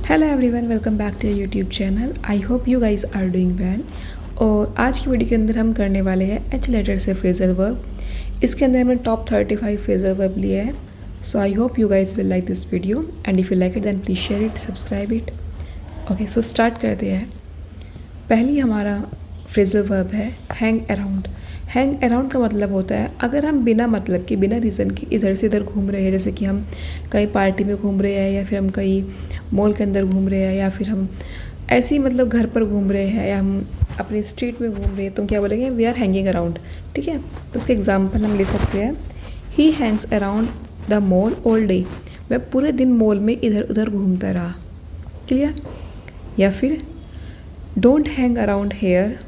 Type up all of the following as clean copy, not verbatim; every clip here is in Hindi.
Hello everyone, welcome back to YouTube channel. I hope you guys are doing well. और आज की वीडियो के अंदर हम करने वाले हैं एच लेटर से फ्रेजल वर्ब। इसके अंदर हमने टॉप 35 फ्रेजल वर्ब लिए हैं। So I hope you guys will like this video and if you like it then please share it, subscribe it. Okay, so start करते हैं। पहली हमारा फ्रेजल वर्ब है हैंग अराउंड। हैंग अराउंड का मतलब होता है अगर हम बिना मतलब के, बिना रीज़न के इधर से इधर घूम रहे हैं, जैसे कि हम कहीं पार्टी में घूम रहे हैं या फिर हम कहीं मॉल के अंदर घूम रहे हैं या फिर हम ऐसे ही मतलब घर पर घूम रहे हैं या हम अपनी स्ट्रीट में घूम रहे हैं, तो क्या बोलेंगे? We are hanging around. ठीक है, तो उसके एग्जाम्पल हम ले सकते हैं। He hangs around the mall all day. वह पूरे दिन मॉल में इधर उधर घूमता रहा। क्लियर? या फिर don't hang around here,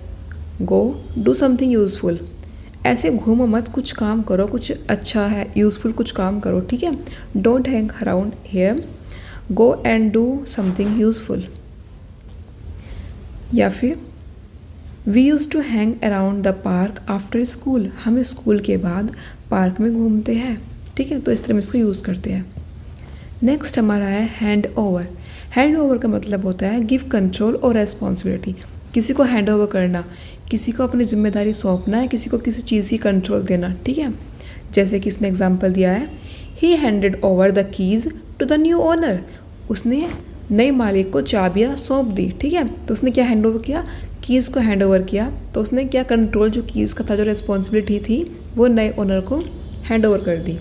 go do something useful. ऐसे घूमो मत, कुछ काम करो, कुछ अच्छा है, यूज़फुल कुछ काम करो। ठीक है, don't hang around here, go and do something useful. या फिर we use to hang around the park after school. हम स्कूल के बाद पार्क में घूमते हैं। ठीक है, तो इस तरह हम इसको यूज़ करते हैं। नेक्स्ट हमारा है हैंड ओवर। हैंड ओवर का मतलब होता है गिव कंट्रोल और रेस्पॉन्सिबिलिटी। किसी को हैंड ओवर करना, किसी को अपनी जिम्मेदारी सौंपना है, किसी को किसी चीज़ की कंट्रोल देना। ठीक है, जैसे कि इसमें एग्जांपल दिया है, he handed over the keys to the new owner. उसने नए मालिक को चाबियाँ सौंप दी। ठीक है, तो उसने क्या हैंड ओवर किया? कीज़ को हैंड ओवर किया। तो उसने क्या कंट्रोल, जो कीज़ का था, जो रिस्पॉन्सिबिलिटी थी, वो नए ओनर को हैंड ओवर कर दी।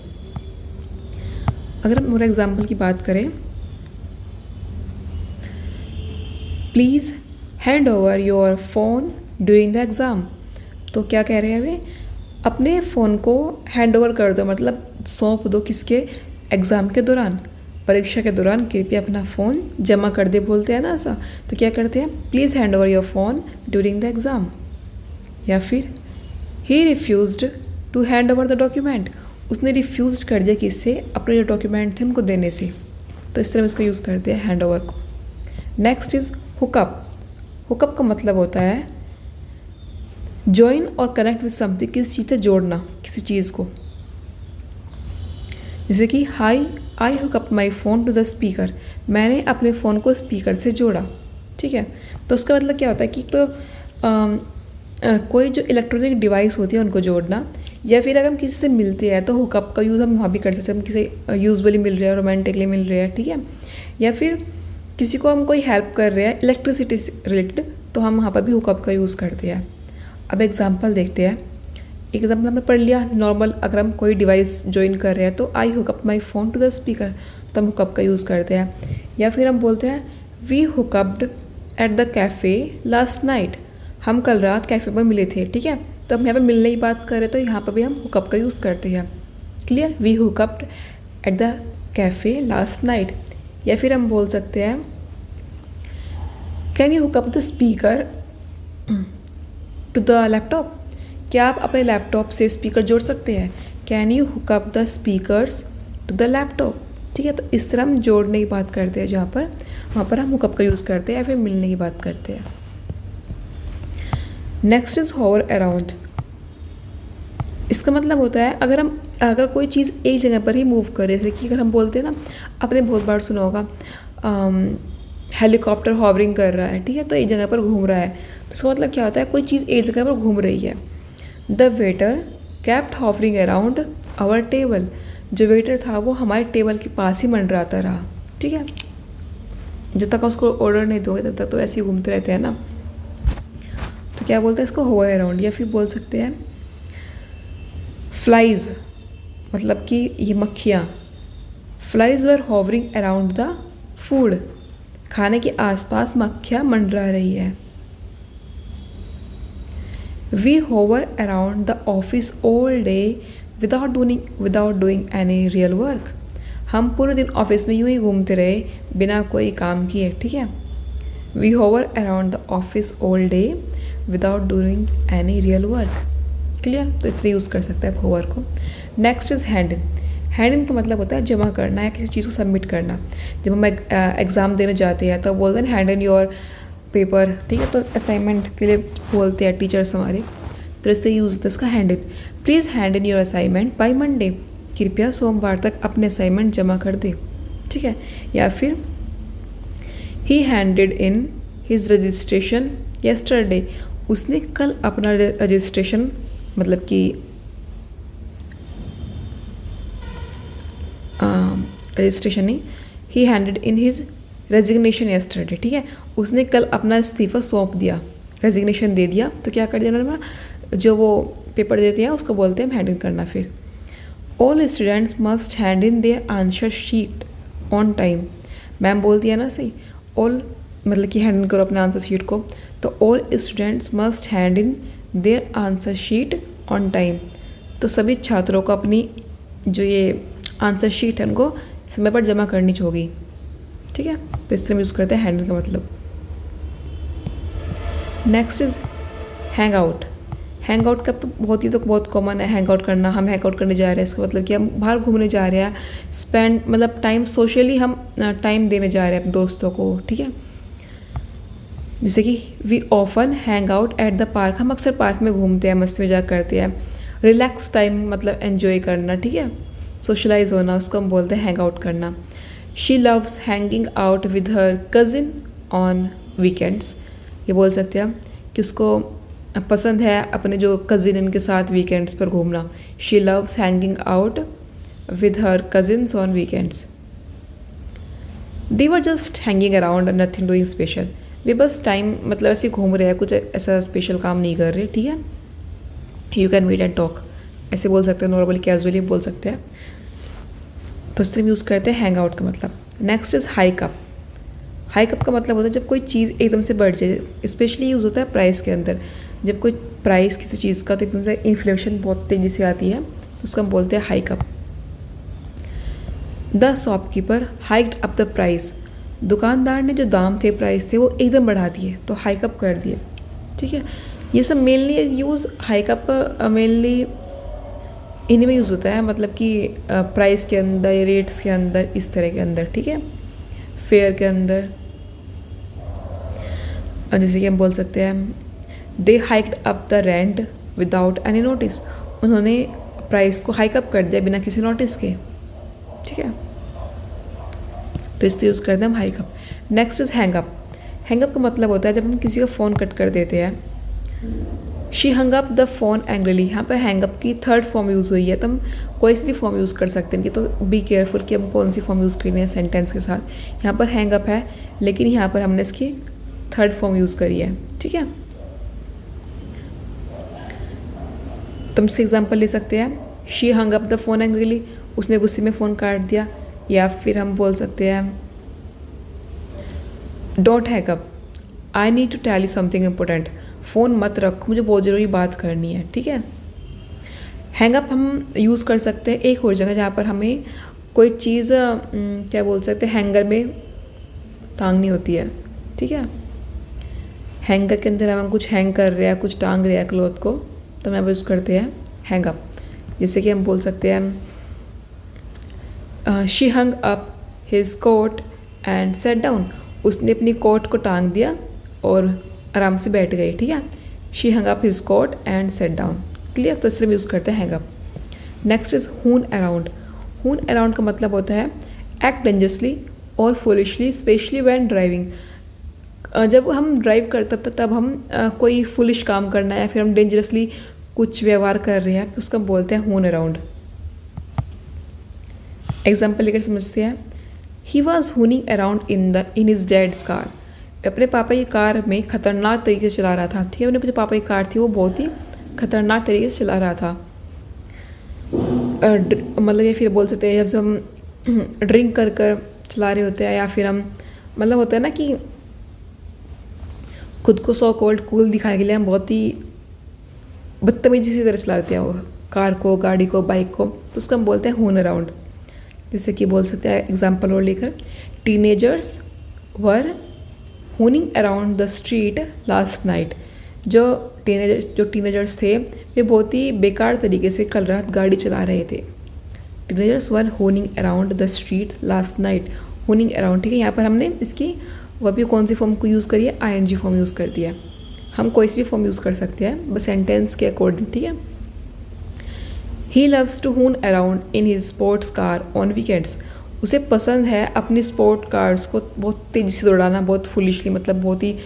अगर हम और एग्जाम्पल की बात करें, please hand over your phone during the exam. तो क्या कह रहे हैं वे? अपने फ़ोन को हैंड ओवर कर दो, मतलब सौंप दो। किसके? एग्ज़ाम के दौरान, परीक्षा के दौरान कृपया अपना फ़ोन जमा कर दे, बोलते हैं ना ऐसा। तो क्या करते हैं? Please hand over your phone during the exam. या फिर he refused to hand over the document. उसने रिफ्यूज़ कर दिया किससे? अपने जो डॉक्यूमेंट थे उनको देने से। तो इस तरह हम इसको यूज़ करते हैं हैंड ओवर को। Next is hookup. हुकअप का मतलब होता है ज्वाइन और कनेक्ट विद समथिंग, किसी चीज़ से जोड़ना, किसी चीज़ को। जैसे कि I hook up my phone to the speaker. मैंने अपने फ़ोन को स्पीकर से जोड़ा। ठीक है, तो उसका मतलब क्या होता है कि तो कोई जो इलेक्ट्रॉनिक डिवाइस होती है उनको जोड़ना। या फिर अगर हम किसी से मिलते हैं तो हुकअप का यूज़ हम वहाँ भी कर सकते हैं। हम किसी यूजुअली मिल रहे हैं, रोमांटिकली मिल रहे हैं। ठीक है, या फिर किसी को हम कोई हेल्प कर रहे हैं इलेक्ट्रिसिटी से रिलेटेड, तो हम वहाँ पर भी हुकअप का यूज़ करते हैं। अब एग्जांपल देखते हैं। एग्जाम्पल हमने पढ़ लिया नॉर्मल, अगर हम कोई डिवाइस ज्वाइन कर रहे हैं तो I hook up my phone to the speaker, तो हम हुकअप का यूज़ करते हैं। या फिर हम बोलते हैं वी हुकअप्ड at the cafe last night. हम कल रात कैफ़े में मिले थे। ठीक है, तो हम यहाँ पे मिलने की बात करें तो यहाँ पर भी हम हुकअप का यूज़ करते हैं। क्लियर? वी हुकअप्ड at the cafe last night. या फिर हम बोल सकते हैं can you hook up the speaker to the laptop. क्या आप अपने लैपटॉप से स्पीकर जोड़ सकते हैं? Can you hook up the speakers to the laptop. ठीक है, तो इस तरह हम जोड़ने की बात करते हैं, जहाँ पर वहाँ पर हम हुकअप का यूज़ करते हैं या फिर मिलने की बात करते हैं। Next is hover around. इसका मतलब होता है अगर कोई चीज़ एक जगह पर ही मूव करे, जैसे कि अगर हम बोलते हैं ना, आपने बहुत बार सुना होगा हेलीकॉप्टर हॉवरिंग कर रहा है। ठीक है, तो एक जगह पर घूम रहा है। तो इसका मतलब क्या होता है? कोई चीज़ एक जगह पर घूम रही है। The waiter kept hovering around our table. जो वेटर था वो हमारे टेबल के पास ही मंडराता रहा। ठीक है, जब तक उसको ऑर्डर नहीं दोगे तब तक तो ऐसे ही घूमते रहते हैं ना। तो क्या बोलते हैं इसको? Hover around. या फिर बोल सकते हैं फ्लाइज, मतलब कि ये मक्खियाँ। Flies were hovering around the food. खाने के आसपास मक्खियाँ मंडरा रही है। We hover around the office all day without doing any real work. हम पूरे दिन ऑफिस में यूं ही घूमते रहे बिना कोई काम किए। ठीक है, we hover around the office all day without doing any real work. Clear? तो इसलिए यूज़ कर सकते हैं होवर को। Next is hand in. Hand in का मतलब होता है जमा करना या किसी चीज़ को सबमिट करना। जब हम एग्ज़ाम देने जाते हैं तो बोलते हैं हैंड इन योर पेपर। ठीक है, तो असाइनमेंट के लिए बोलते हैं टीचर्स हमारे, तो इससे यूज़ होता है इसका hand in. Please hand in your assignment by Monday. कृपया सोमवार तक अपने असाइनमेंट जमा कर दें। ठीक है, या फिर ही handed in his registration yesterday, उसने कल अपना रजिस्ट्रेशन मतलब कि रजिस्ट्रेशन नहीं, ही handed in his resignation yesterday, ठीक है, उसने कल अपना इस्तीफ़ा सौंप दिया, रेजिग्नेशन दे दिया, तो क्या कर दिया उन्होंने, जो वो पेपर देते हैं उसको बोलते हैं हैंड इन करना। फिर all students must hand in their answer sheet on time, ma'am बोल दिया ना सही, ऑल मतलब कि हैंड इन करो अपने आंसर शीट को, तो all students must hand in their answer sheet on time, तो सभी छात्रों को अपनी जो ये आंसर शीट है उनको समय पर जमा करनी होगी, ठीक है, तो इसलिए हम यूज़ करते हैं हैंड इन का मतलब। Next is hang out. Hang out का तो बहुत कॉमन है, हैंग आउट करना, हम हैंग आउट करने जा रहे हैं, इसका मतलब कि हम बाहर घूमने जा रहे हैं, स्पेंड मतलब टाइम सोशली हम टाइम देने जा रहे हैं अपने दोस्तों को, ठीक है, जैसे कि we often hang out at the park, हम अक्सर पार्क में घूमते हैं, मस्ती मजाक करते हैं। रिलैक्स टाइम मतलब एन्जॉय करना, ठीक है, सोशलाइज होना, उसको हम बोलते हैं हैंग आउट करना। She loves hanging out with her cousin on weekends, ये बोल सकते हैं कि उसको पसंद है अपने जो कज़िन इनके साथ वीकेंड्स पर घूमना। She loves hanging out with her cousins on weekends. They were just hanging around nothing doing special, वे बस टाइम मतलब ऐसे घूम रहे हैं, कुछ ऐसा स्पेशल काम नहीं कर रहे, ठीक है। You can meet and talk, ऐसे बोल सकते हैं, नॉर्मली कैजुअली बोल सकते हैं, तो इस तरह यूज़ करते हैं हैंग आउट का मतलब। Next is hike up. Hike up का मतलब होता है जब कोई चीज़ एकदम से बढ़ जाए, स्पेशली यूज़ होता है प्राइस के अंदर, जब कोई प्राइस किसी चीज़ का तो एकदम से इन्फ्लेशन बहुत तेज़ी से आती है, तो उसको हम बोलते हैं hike up. The shopkeeper hiked up the price, दुकानदार ने जो दाम थे, प्राइस थे, वो एकदम बढ़ा दिए, तो हाइक अप कर दिए, ठीक है। ये सब mainly use hike up mainly इन्हीं में यूज़ होता है, मतलब कि प्राइस के अंदर, रेट्स के अंदर, इस तरह के अंदर, ठीक है, फेयर के अंदर। जैसे कि हम बोल सकते हैं they hiked up the rent without any notice, उन्होंने प्राइस को हाइक अप कर दिया बिना किसी नोटिस के, ठीक है, तो इसलिए यूज़ करते हैं हम hike up. Next is hang up. Hang up का मतलब होता है जब हम किसी का फ़ोन कट कर देते हैं। She hung up the phone angrily, यहाँ पर हैंग अप की थर्ड फॉर्म यूज़ हुई है, तो हम कोई सी भी फॉर्म यूज़ कर सकते हैं, कि तो बी केयरफुल कि हम कौन सी फॉर्म यूज़ करनी है सेंटेंस के साथ। यहाँ पर हैंग अप है, लेकिन यहाँ पर हमने इसकी थर्ड फॉर्म यूज़ करी है, ठीक है। तो हम इसका एग्जाम्पल ले सकते हैं, she hung up the phone angrily, उसने गुस्से में फ़ोन काट दिया। या फिर हम बोल सकते हैं don't hang up, I need to tell you something important, phone मत रखो, मुझे बहुत ज़रूरी बात करनी है, ठीक है। हैंग अप हम यूज़ कर सकते हैं एक और जगह, जहाँ पर हमें कोई चीज़ क्या बोल सकते हैं, हैंगर में टांगनी होती है, ठीक है। हैंगर के अंदर हम कुछ हैंग कर रहे हैं, कुछ टांग रहे हैं क्लॉथ को, तो हम यूज़ करते हैं हैंग अप। जैसे कि हम बोल सकते हैं she hung up his coat and set down, उसने अपनी कोट को टांग दिया और आराम से बैठ गई, ठीक है। She hung up his coat and set down, clear, तो इससे हम यूज़ करते हैं hang up. Next is hoon around. Hoon around का मतलब होता है एक्ट डेंजरसली और फुलिशली, स्पेशली व्हेन ड्राइविंग, जब हम ड्राइव करते तब हम कोई फुलिश काम करना है या फिर हम डेंजरसली कुछ व्यवहार कर रहे हैं, तो उसको हम बोलते हैं हून अराउंड। एग्जाम्पल लेकर समझते हैं, he was hooning around in his dad's car, अपने पापा की कार में ख़तरनाक तरीके से चला रहा था, ठीक है। अपने जो पापा की कार थी वो बहुत ही ख़तरनाक तरीके से चला रहा था। मतलब ये फिर बोल सकते हैं जब हम ड्रिंक कर कर चला रहे होते हैं, या फिर हम मतलब होता है ना कि खुद को सो कॉल्ड कूल दिखाने के लिए हम बहुत ही बदतमीजी से तरह चला देते हैं वो कार को, गाड़ी को, बाइक को, तो उसको हम बोलते हैं हून अराउंड। जैसे कि बोल सकते हैं एग्जाम्पल और लेकर, teenagers were hooning around the street last night, जो टीनेजर्स थे वे बहुत ही बेकार तरीके से कल रात गाड़ी चला रहे थे। Teenagers were hooning around the street last night, hooning around, ठीक है। यहाँ पर हमने इसकी वह भी कौन सी फॉर्म को यूज़ करी है, आईएनजी फॉर्म यूज़ कर दिया। हम कोई सी भी फॉर्म यूज़ कर सकते हैं बस सेंटेंस के अकॉर्डिंग, ठीक है। ही लव्स टू हून around in his sports car on weekends, उसे पसंद है अपनी स्पोर्ट कार्स को बहुत तेज़ी से दौड़ाना, बहुत फुलिशली, मतलब बहुत ही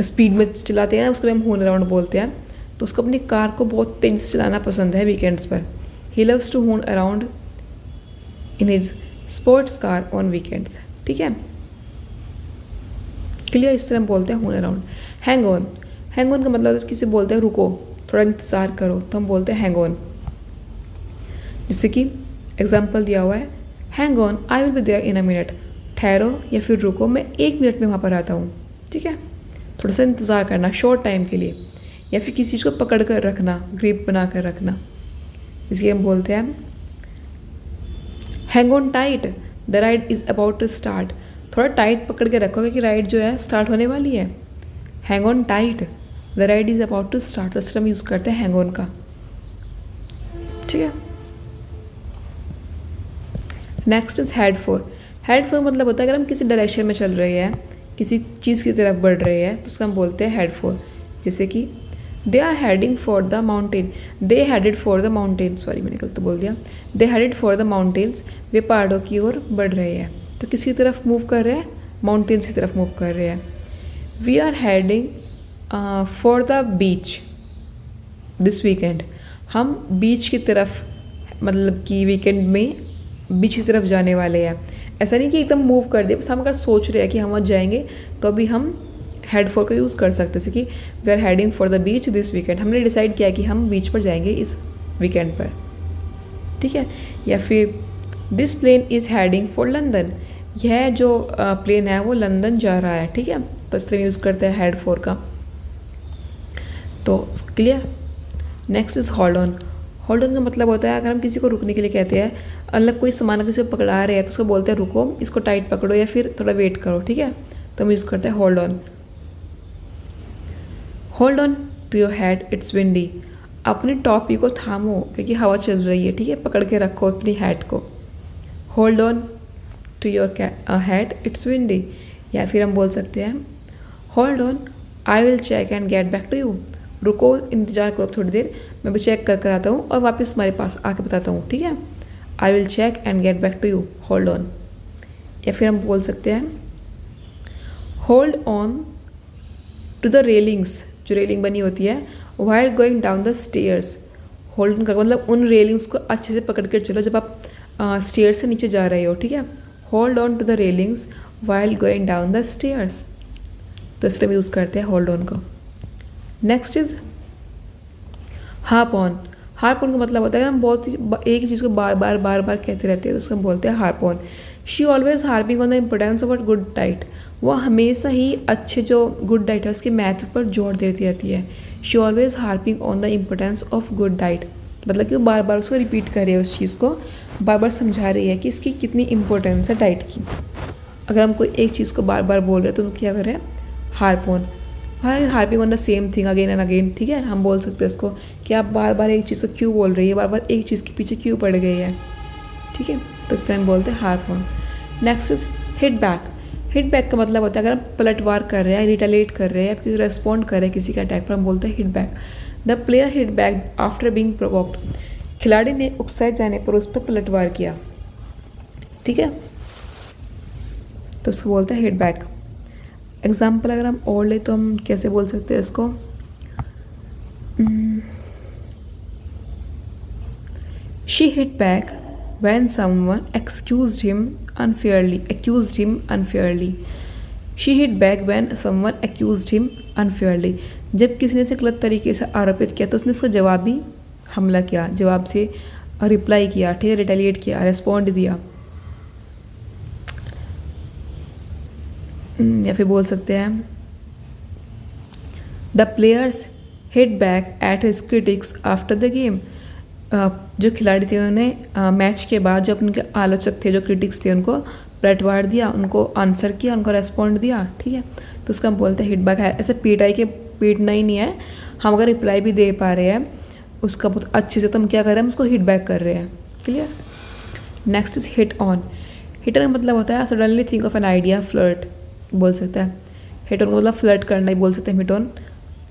स्पीड में चलाते हैं, उसको हम हॉर्न अराउंड बोलते हैं। तो उसको अपनी कार को बहुत तेज़ी से चलाना पसंद है वीकेंड्स पर। He loves to horn around in his sports car on weekends. ठीक है, क्लियर? इस तरह हम बोलते हैं horn around. Hang on, hang on का मतलब किसी बोलते हैं रुको, थोड़ा इंतज़ार करो, तो हम बोलते हैं हैंग ऑन। जैसे कि एग्जाम्पल दिया हुआ है, hang on I will be there in a minute, ठहरो या फिर रुको, मैं 1 मिनट में वहाँ पर आता हूँ। ठीक है, थोड़ा सा इंतज़ार करना शॉर्ट टाइम के लिए, या फिर किसी चीज़ को पकड़ कर रखना, ग्रिप बना कर रखना, इसलिए हम बोलते हैं hang on tight, the ride is about to start. थोड़ा टाइट पकड़ के रखो क्योंकि राइड जो है स्टार्ट होने वाली है। Hang on tight, the ride is about to start, उस तरह हम यूज़ करते हैं हैंग ऑन का। ठीक है, next is head for. Head for मतलब होता है अगर हम किसी डायरेक्शन में चल रहे हैं, किसी चीज़ की तरफ बढ़ रहे हैं, तो उसका हम बोलते हैं हेड फॉर। जैसे कि they are heading for the mountain, they headed for the mountain, sorry मैंने गलत बोल दिया, they headed for the mountains, वे पहाड़ों की ओर बढ़ रहे हैं। तो किसी तरफ मूव कर रहे हैं, माउंटेन्स की तरफ मूव कर रहे हैं। We are heading for the beach this weekend, हम बीच की तरफ, मतलब कि वीकेंड में बीच की तरफ जाने वाले हैं। ऐसा नहीं कि एकदम मूव कर दे, बस हम अगर सोच रहे हैं कि हम वहाँ जाएंगे तो अभी हम हेड फॉर का यूज़ कर सकते हैं। जैसे कि we are heading for the beach this weekend, हमने डिसाइड किया कि हम बीच पर जाएंगे इस वीकेंड पर। ठीक है, या फिर this plane is heading for London, यह जो प्लेन है वो लंदन जा रहा है। ठीक है, तो इस तरह यूज़ करते हैं हेड फॉर का। तो clear? Next is hold on. Hold on का मतलब होता है अगर हम किसी को रुकने के लिए कहते हैं, मतलब कोई सामान किसी को पकड़ा रहे हैं तो उसको बोलते हैं रुको, इसको टाइट पकड़ो या फिर थोड़ा वेट करो। ठीक है, तो हम यूज़ करते हैं hold on. Hold on to your head it's windy, अपनी टॉपी को थामो क्योंकि हवा चल रही है। ठीक है, पकड़ के रखो अपनी हेड को। Hold on to your head it's windy, या फिर हम बोल सकते हैं hold on I will check and get back to you, रुको इंतज़ार करो थोड़ी देर, मैं भी चेक कर आता हूँ और वापस तुम्हारे पास आके बताता हूँ। ठीक है, I will check and get back to you, hold on. या फिर हम बोल सकते हैं hold on to the railings, जो रेलिंग बनी होती है, while going down the stairs. Hold on कर मतलब उन रेलिंग्स को अच्छे से पकड़ कर चलो जब आप स्टेयर्स से नीचे जा रहे हो। ठीक है, hold on to the railings while going down the stairs, तो इस तरह यूज़ करते हैं होल्ड ऑन को। Next is harp on. Harp on का मतलब होता है अगर हम बहुत एक ही चीज़ को बार बार कहते रहते हैं तो उसको हम बोलते हैं harp on. She always harping on the importance of a good diet, वो हमेशा ही अच्छे जो गुड डाइट है उसके महत्व पर जोर देती रहती है। She always harping on the importance of good diet, मतलब कि वो बार बार उसको रिपीट कर रही है, उस चीज़ को बार बार समझा रही है कि इसकी कितनी इंपॉर्टेंस है डाइट की। अगर हम कोई एक चीज़ को बार बार बोल रहे हैं तो हम क्या कर रहे हैं, harp on, harping on the same thing again and again. ठीक है, हम बोल सकते हैं इसको कि आप बार बार एक चीज़ को क्यों बोल रही है, बार बार एक चीज़ के पीछे क्यों पड़ गई है। ठीक है, तो इससे हम बोलते हैं harp on. Next is hit back. Hit back का मतलब होता है अगर हम पलटवार कर रहे हैं, रिटेलिएट कर रहे हैं या फिर रेस्पॉन्ड कर रहे हैं किसी का अटैक पर, हम बोलते हैं hit back. The player hit back after being provoked, खिलाड़ी ने उकसाए जाने पर उस पर पलटवार किया। ठीक है, तो उसको बोलते हैं हिट बैक। एग्जाम्पल अगर हम और ले तो हम कैसे बोल सकते हैं इसको, she hit back when someone accused him unfairly. She hit back when someone accused him unfairly. जब किसी ने उसे गलत तरीके से आरोपित किया तो उसने उसको जवाबी हमला किया, जवाब से रिप्लाई किया। ठीक है, रिटेलिएट किया, रेस्पॉन्ड दिया। या फिर बोल सकते हैं the players hit back at his critics after the game. जो खिलाड़ी थे उन्होंने मैच के बाद जो उनके आलोचक थे, जो क्रिटिक्स थे, उनको पलटवार दिया, उनको आंसर किया, उनको रेस्पॉन्ड दिया। ठीक है, तो उसका हम बोलते हैं हिट बैक है। ऐसे पीटना ही नहीं है, हम अगर रिप्लाई भी दे पा रहे हैं उसका बहुत अच्छे से तो हम क्या कर रहे हैं, उसको हिट बैक कर रहे हैं। Clear? Next is hit on. Hit on मतलब होता है suddenly think of an idea, flirt बोल सकता है। हिट ऑन का मतलब फ्लर्ट करना ही बोल सकते हैं हिट ऑन।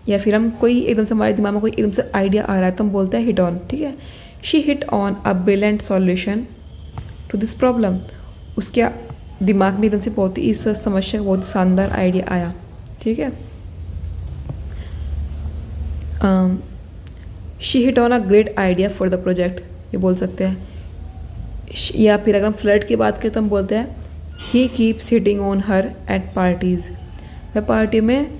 या फिर हम कोई एकदम से हमारे दिमाग में कोई एकदम से आइडिया आ रहा है तो हम बोलते हैं हिट ऑन। ठीक है, she hit on a brilliant solution to this problem. उसके दिमाग में एकदम से बहुत ही इस समस्या का बहुत शानदार आइडिया आया। ठीक है, she hit on a great idea for the project, ये बोल सकते हैं। या फिर अगर हम फ्लर्ट की बात करें तो हम बोलते हैं he keeps hitting on her at parties, वह पार्टी में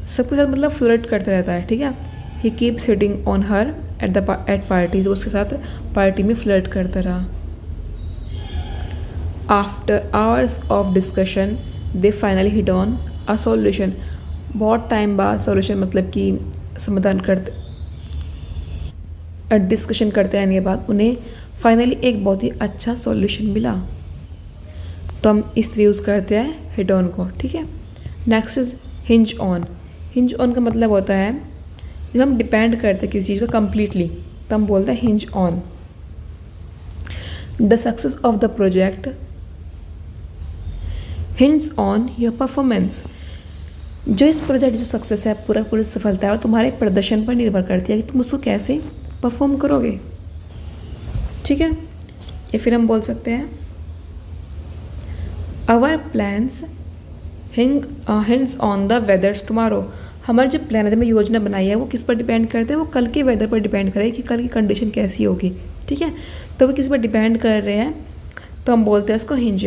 सबके साथ मतलब फ्लर्ट करता रहता है। ठीक है, he keeps hitting on her at parties, उसके साथ पार्टी में फ्लर्ट करता रहा। After hours of discussion they finally hit on a solution, बहुत टाइम बाद सॉल्यूशन मतलब कि समाधान करते डिस्कशन करते रहने के बाद उन्हें फाइनली एक बहुत ही अच्छा सॉल्यूशन मिला, तो हम इसलिए यूज़ करते हैं हिट ऑन को। ठीक है, next is hinge on. Hinge on का मतलब होता है जब हम डिपेंड करते हैं किसी चीज़ पर कम्प्लीटली, तो हम बोलते हैं hinge on. The success of the project hinge on your performance, जो इस प्रोजेक्ट जो सक्सेस है पूरी सफलता है वो तुम्हारे प्रदर्शन पर निर्भर करती है कि तुम उसको कैसे परफॉर्म करोगे। ठीक है, या फिर हम बोल सकते हैं our plans hinge on the weather tomorrow, हमारे जो प्लान है, जो योजना बनाई है वो किस पर डिपेंड करते हैं, वो कल के वेदर पर डिपेंड करे कि कल की कंडीशन कैसी होगी। ठीक है, तो वो किस पर डिपेंड कर रहे हैं, तो हम बोलते हैं इसको hinge.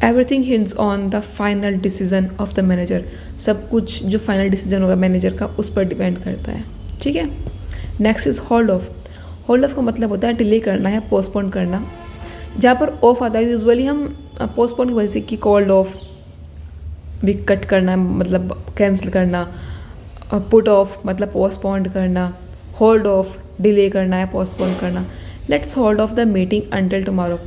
Everything hinge on the final decision of the manager, सब कुछ जो फाइनल डिसीजन होगा मैनेजर का उस पर डिपेंड करता है। ठीक है, next is hold of. Hold of का मतलब होता है डिले करना या पोस्टपोन करना। जहाँ पर ऑफ आता है यूजुअली हम पोस्टपोन की वजह से कि कॉल्ड ऑफ भी कट करना मतलब कैंसिल करना, पुट ऑफ मतलब पोस्टपोन करना, होल्ड ऑफ डिले करना या पोस्टपोन करना। Let's hold of the meeting until tomorrow,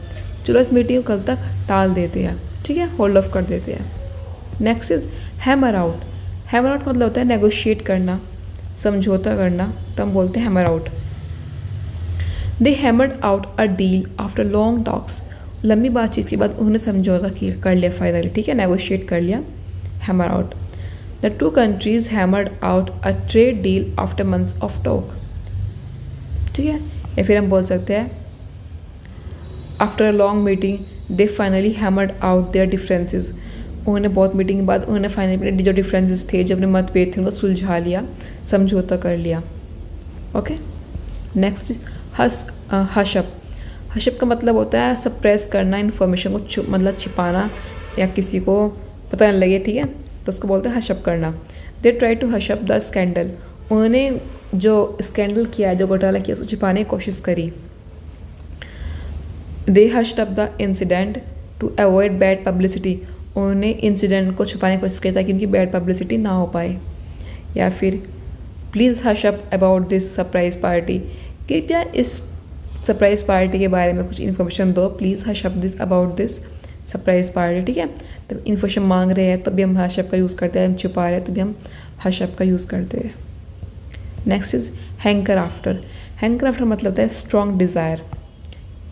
चलो इस मीटिंग को कल तक टाल देते हैं। ठीक है, होल्ड ऑफ कर देते हैं। Next is hammer out. Hammer out मतलब होता है नेगोशिएट करना, समझौता करना, तो हम बोलते हैं hammer out. They hammered out a deal after long talks, लंबी बातचीत के बाद उन्होंने समझौता कर लिया फाइनली। ठीक है, नेगोशिएट कर लिया, hammer out. The two countries hammered out a trade deal after months of talk. ठीक है, या फिर हम बोल सकते हैं after a long meeting they finally hammered out there differences, उन्होंने बहुत मीटिंग के बाद उन्होंने फाइनली जो डिफरेंसेस थे, जो अपने मतभेद थे, उनको सुलझा लिया, समझौता कर लिया। Okay, next हशअप। हशअप का मतलब होता है सप्रेस करना, इन्फॉर्मेशन को मतलब छिपाना या किसी को पता नहीं लगे। ठीक है, तो उसको बोलते हैं हशअप करना। They try to hush up the scandal, उन्होंने जो स्कैंडल किया, जो घोटाला किया, उसको छिपाने की कोशिश करी। They hushed up the incident to avoid bad publicity, उन्होंने इंसिडेंट को छुपाने की कोशिश की ताकि उनकी बैड पब्लिसिटी ना हो पाए। या फिर please hush up about this surprise party, कृपया इस सरप्राइज़ पार्टी के बारे में कुछ इन्फॉर्मेशन दो, please hush up this about this surprise party. ठीक है, तो इन्फॉर्मेशन मांग रहे हैं तभी हम हश अप का यूज़ करते हैं, हम छुपा रहे हैं तभी हम हश अप का यूज़ करते हैं। Next is hanker after. Hanker after मतलब होता है स्ट्रॉन्ग डिज़ायर,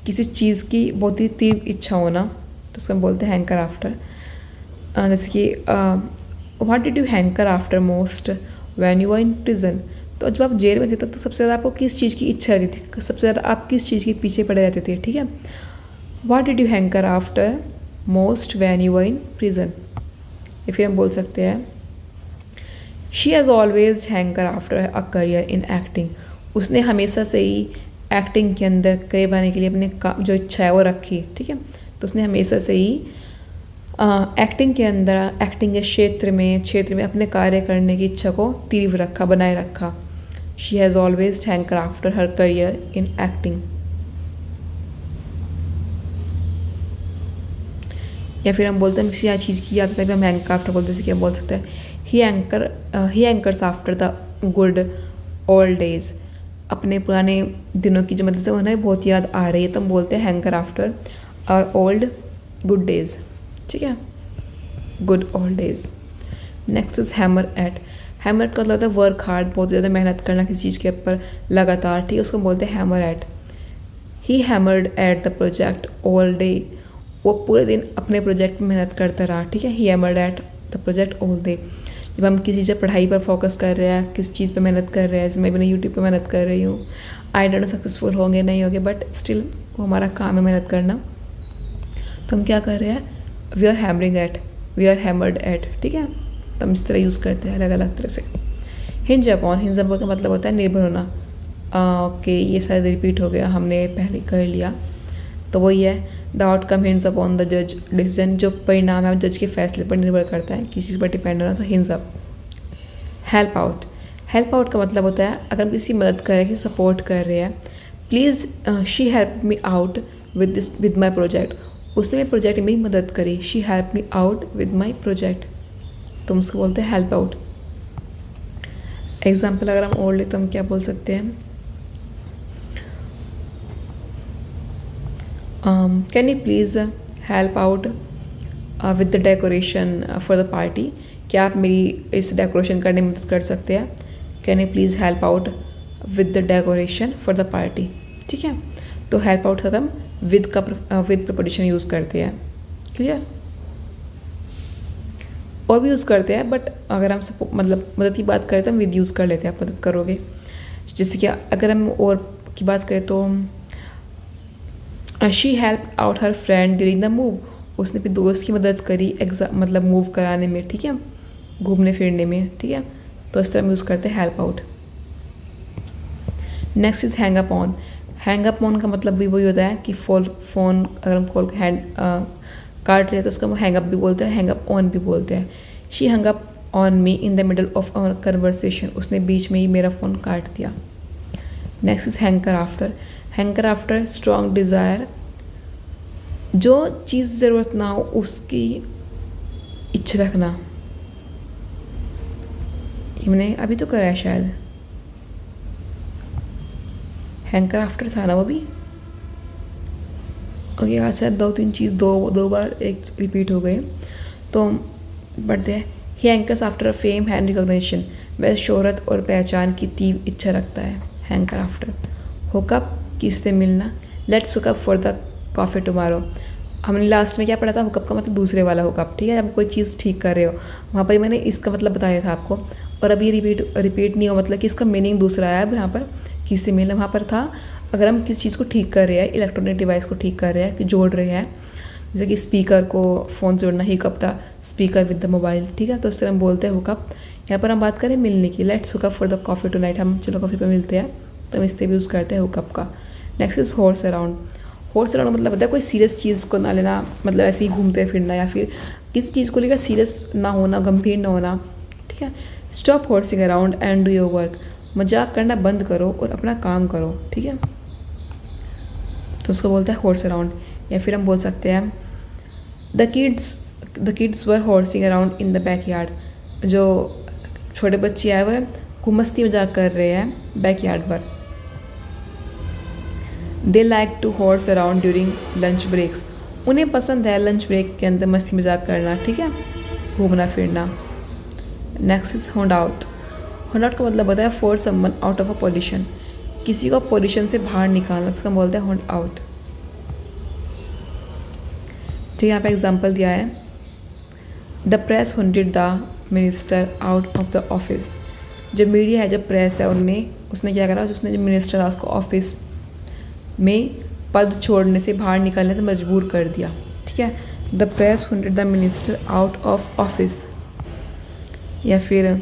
किसी चीज़ की बहुत ही तीव्र इच्छा होना, तो उसको हम बोलते हैं हैंकर आफ्टर। जैसे कि what did you hanker after most when you were in prison, तो जब आप जेल में थे तो सबसे ज़्यादा आपको किस चीज़ की इच्छा रहती थी, सबसे ज़्यादा आप किस चीज़ के पीछे पड़े रहते थे। ठीक है, what did you hanker after most when you were in prison. या फिर हम बोल सकते हैं she has always hanker after a career in acting, उसने हमेशा से ही एक्टिंग के अंदर करियर बनाने के लिए अपने जो इच्छा है वो रखी। ठीक है, तो उसने हमेशा से ही एक्टिंग के अंदर, एक्टिंग के क्षेत्र में अपने कार्य करने की इच्छा को तीव्र रखा, बनाए रखा। She has always hanker after her career in acting. या फिर हम बोलते हैं किसी चीज़ की याद है, हम हैंकर आफ्टर बोलते हैं, जैसे कि हम बोल सकते हैं he hankers after the good old days, अपने पुराने दिनों की जो मतलब उन्हें बहुत याद आ रही है, तो हम बोलते हैं hanker after old good days. ठीक है, good old days. Next is hammer at. Hammer का मतलब होता है वर्क हार्ड, बहुत ज़्यादा मेहनत करना किसी चीज़ के ऊपर लगातार। ठीक है, उसको बोलते हैं hammer at. He hammered at the project all day, वो पूरे दिन अपने प्रोजेक्ट में मेहनत करता रहा। ठीक है, he hammered at the project all day. जब हम किसी चीज़ पढ़ाई पर फोकस कर रहे हैं, किस चीज़ पर मेहनत कर रहे हैं, जैसे मैं यूट्यूब पर मेहनत कर रही हूँ, आई डोंट नो सक्सेसफुल होंगे नहीं होंगे, बट स्टिल वो हमारा काम है मेहनत करना। तो हम क्या कर रहे हैं, we are hammering at, we are hammered at, ठीक है। तो हम इस तरह यूज़ करते हैं अलग अलग तरह से। हिंज अपॉन, हिंज अपॉन का मतलब होता है निर्भर होना। ओके, ये शायद रिपीट हो गया, हमने पहले कर लिया। तो वही है, the outcome hinge upon the जज डिसीजन, जो परिणाम है जज के फैसले पर निर्भर करता है, किसी चीज़ पर डिपेंड होना, तो hinge up. Help out, help out का मतलब होता है अगर हम किसी मदद कर रहे हैं, किसी सपोर्ट कर रहे हैं, please she help me out with my project, उसने मेरे प्रोजेक्ट में ही मदद करी, she help me out with my project, तो हम उसको बोलते हैं हेल्प आउट। एग्जाम्पल अगर हम और ले तो हम क्या बोल सकते हैं, can you please help out with the decoration for the party, क्या आप मेरी इस डेकोरेशन करने में मदद कर सकते हैं, can you please help out with the decoration for the party, ठीक है। तो हेल्प आउट का हम विद का विद प्रपोजिशन यूज़ करते हैं, क्लियर। और भी यूज़ करते हैं, बट अगर हम मतलब मदद की बात करें तो हम विद यूज़ कर लेते हैं, आप मदद करोगे। जैसे कि अगर हम और की बात करें तो she help out her friend during the move, उसने अपने दोस्त की मदद करी मतलब मूव कराने में, ठीक है, घूमने फिरने में, ठीक है। तो इस तरह हम यूज़ करते हैं help out. Next is hang up on. Hang up on का मतलब भी वही होता है कि फ़ोन अगर हम कॉल हैंड काट रहे हैं तो उसका हम हैंग अप भी बोलते हैं, हैंग अप ऑन भी बोलते हैं। She hang up on me in the middle of our conversation, उसने बीच में ही मेरा फ़ोन काट दिया। Next is hanker after. Hanker after strong desire, जो चीज़ ज़रूरत ना हो उसकी इच्छा रखना। ये मैंने अभी तो करा है शायद, हैंकर आफ्टर था ना वो भी। ओके, आज शायद दो तीन चीज़ दो बार एक रिपीट हो गए, तो बढ़ते हैं। ही हैंकर्स आफ्टर फेम एंड रिकॉग्निशन, वह शोहरत और पहचान की तीव्र इच्छा रखता है, हैंकर आफ्टर। हुकअप, किससे मिलना। Let's hook up for the coffee tomorrow, हमने लास्ट में क्या पढ़ा था, हुकअप का मतलब दूसरे वाला हुकअप, ठीक है, जब कोई चीज़ ठीक कर रहे हो, वहाँ पर मैंने इसका मतलब बताया था आपको। और अभी रिपीट नहीं हो, मतलब कि इसका मीनिंग दूसरा आया। अब यहाँ पर किससे मिलना, वहाँ पर था अगर हम किसी चीज़ को ठीक कर रहे हैं, इलेक्ट्रॉनिक डिवाइस को ठीक कर रहे हैं, कि जोड़ रहे हैं, जैसे कि स्पीकर को फ़ोन से जोड़ना, हुकअप था स्पीकर विद द मोबाइल, ठीक है, तो इस तरह हम बोलते हैं हुकअप। यहाँ पर हम बात करें मिलने की, let's hook up for the coffee tonight, हम चलो कॉफ़ी पर मिलते हैं, तो हम इससे भी यूज़ करते हैं हुकअप का। Next is horse around. Horse around मतलब होता है कोई सीरियस चीज़ को ना लेना, मतलब ऐसे ही घूमते फिरना, या फिर किसी चीज़ को लेकर सीरियस ना होना, गंभीर ना होना, ठीक है। Stop horsing around and do your work, मजाक करना बंद करो और अपना काम करो, ठीक है, तो उसको बोलते हैं हॉर्स अराउंड। या फिर हम बोल सकते हैं the kids were horsing around in the back yard, जो छोटे बच्चे आए हुए खूब मस्ती मजाक कर रहे हैं बैक यार्ड पर। They like to horse around during lunch breaks, उन्हें पसंद है लंच ब्रेक के अंदर मस्ती मजाक करना, ठीक है, घूमना फिरना। Next is hound out. Hound out का मतलब होता है for someone out of a position, किसी को पोजीशन से बाहर निकालना, उसका बोलते हैं होंड आउट। तो यहाँ पे एग्जाम्पल दिया है, the press hounded the minister out of the office, जो मीडिया है, जो प्रेस है, उसने क्या करा, उसने जो मिनिस्टर था उसको ऑफिस में पद छोड़ने से, बाहर निकलने से मजबूर कर दिया, ठीक है। The press hounded the minister out of office. या फिर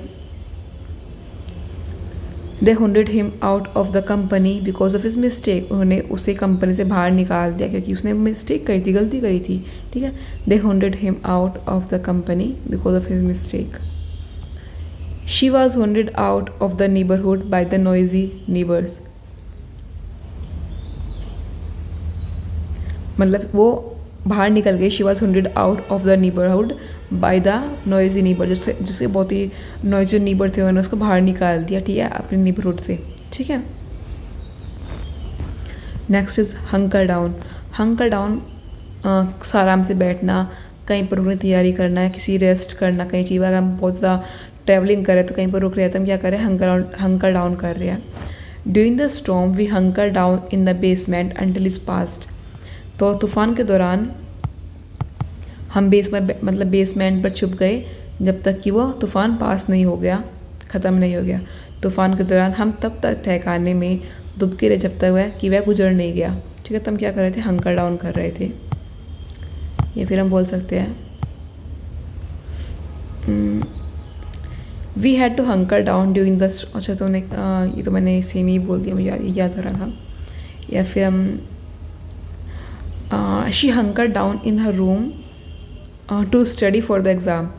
they hounded him out of the company because of his mistake, उन्होंने उसे कंपनी से बाहर निकाल दिया क्योंकि उसने मिस्टेक करी थी, गलती करी थी, ठीक है। They hounded him out of the company because of his mistake. She was hounded out of the neighbourhood by the noisy neighbours, मतलब वो बाहर निकल गई, she was hounded out of the neighbourhood by the noisy neighbour, जिससे बहुत ही नॉइजी नेबर थे, उन्होंने उसको बाहर निकाल दिया, ठीक है, अपने नेबरहुड से, ठीक है। Next is hunker down. Hunker down आराम से बैठना, कहीं पर रुकने तैयारी करना है, किसी रेस्ट करना, कहीं चीज़ अगर हम बहुत ज़्यादा ट्रैवलिंग करें तो कहीं पर रुक रहे हैं तो हम क्या करें, हंकर डाउन कर रहे हैं। During the storm we hunker down in the basement until is past, तो तूफान के दौरान हम बेसमेंट पर छुप गए जब तक कि वो तूफान पास नहीं हो गया, ख़त्म नहीं हो गया। तूफान के दौरान हम तब तक ठिकाने में दुबके रहे जब तक वह गुजर नहीं गया, ठीक ठीक है, तो हम क्या कर रहे थे, हंकर डाउन कर रहे थे, या फिर हम बोल सकते हैं we had to hunker down during the, अच्छा तो ये तो मैंने सेम ही बोल दिया, मुझे याद आ रहा था। या फिर हम she hunker down in her room to study for the exam,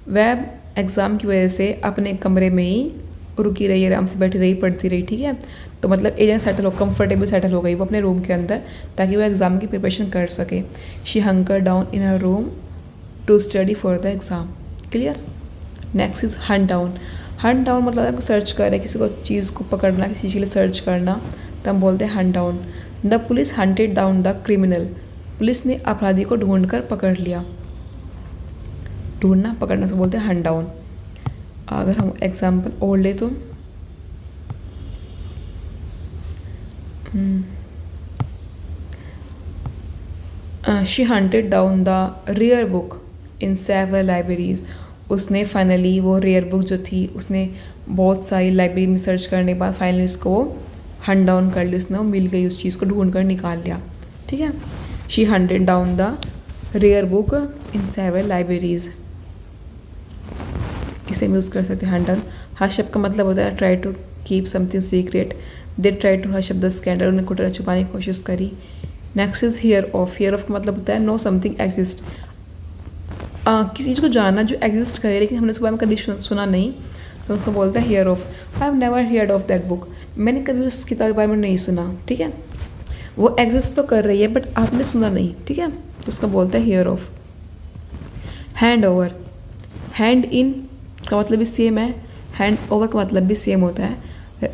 वह एग्ज़ाम की वजह से अपने कमरे में ही रुकी रही, आराम से बैठी रही, पढ़ती रही, ठीक है। तो मतलब एजेंट सेटल हो, कंफर्टेबल सेटल हो गई वो अपने रूम के अंदर, ताकि वो एग्ज़ाम की प्रिपरेशन कर सके। She hunker down in her room to study for the exam, clear. Next is hunt down. Hunt down मतलब सर्च कर रहे, किसी को चीज़ को पकड़ना, किसी चीज़ के लिए सर्च करना, तो हम बोलते हैं hunt down. The police hunted down the criminal, police ने अपराधी को ढूंढ कर पकड़ लिया। ढूंढना पकड़ना से बोलते हैं हंट डाउन। अगर हम एग्जाम्पल और ले तो she hunted down the rare book in several libraries, उसने फाइनली वो रेयर बुक जो थी उसने बहुत सारी लाइब्रेरी में सर्च करने के बाद फाइनली उसको हंट डाउन कर लिया, उसने वो मिल गई, उस चीज़ को ढूंढ कर निकाल लिया, ठीक है। She hunted down the rare book in several libraries, इसे हम यूज़ कर सकते हैं हंट डाउन। हश शब्द का मतलब होता है try to keep something secret, they try to hush the scandal, उन्हें कुछ छुपाने की कोशिश करी। Next is hear of. Hear of का मतलब होता है नो समथिंग एग्जिस्ट, किसी चीज़ को जानना जो एग्जिस्ट करे लेकिन हमने उसके बारे में कभी सुना नहीं, तो उसको बोलते हैं here of. I have never heard of that book, मैंने कभी उस किताब के बारे में नहीं सुना, ठीक है। वो एग्जिस्ट तो कर रही है बट आपने सुना नहीं, ठीक है, तो उसका बोलते हैं here of. Hand over. Hand in का मतलब भी सेम है, हैंड ओवर का मतलब भी सेम होता है,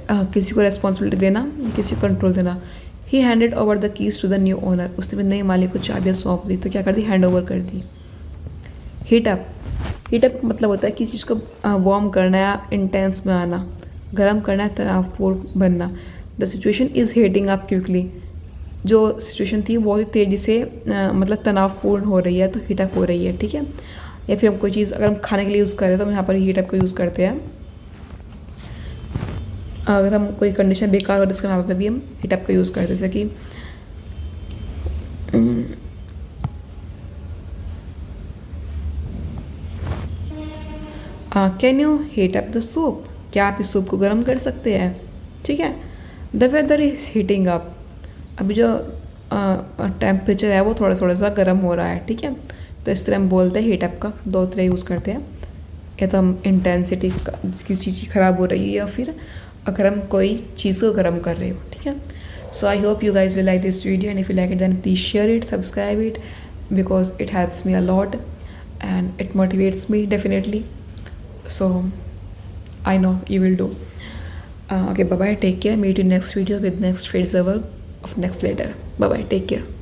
किसी को रेस्पॉन्सिबिलिटी देना, किसी को कंट्रोल देना। He handed over the keys to the new owner, उसने नए मालिक को चाबियाँ सौंप दी, तो क्या कर दी, हैंड ओवर कर दी। Heat up. हीट अप का मतलब होता है किसी चीज़ को वार्म करना या इंटेंस में आना, गर्म करना है, तनावपूर्ण बनना। The situation is heating up quickly, जो सिचुएशन थी बहुत ही तेज़ी से मतलब तनावपूर्ण हो रही है, तो हीट अप हो रही है, ठीक है। या फिर हम कोई चीज़ अगर हम खाने के लिए यूज़ करें तो हम यहाँ पर हीट अप का यूज़ करते हैं। अगर हम कोई कंडीशन बेकार हो तो उसके यहाँ पर भी हम हीट अप का यूज़ करते हैं, जैसे कि can you heat up the soup, क्या आप इस सूप को गर्म कर सकते हैं, ठीक है। The weather is heating up, अभी जो टेम्परेचर है वो थोड़ा थोड़ा सा गर्म हो रहा है, ठीक है। तो इस तरह हम बोलते हैं हीट अप का दो तरह यूज़ करते हैं, या तो हम इंटेंसिटी किसी चीज़ की ख़राब हो रही है, या फिर अगर हम कोई चीज़ को गर्म कर रहे हो, ठीक है। So I hope you guys will like this video, and if you like it then please share it, subscribe it, because it helps me a lot and it motivates me definitely, so I know you will do. Okay, bye bye, take care, meet you next video with next phrasal verb of next letter. Bye bye, take care.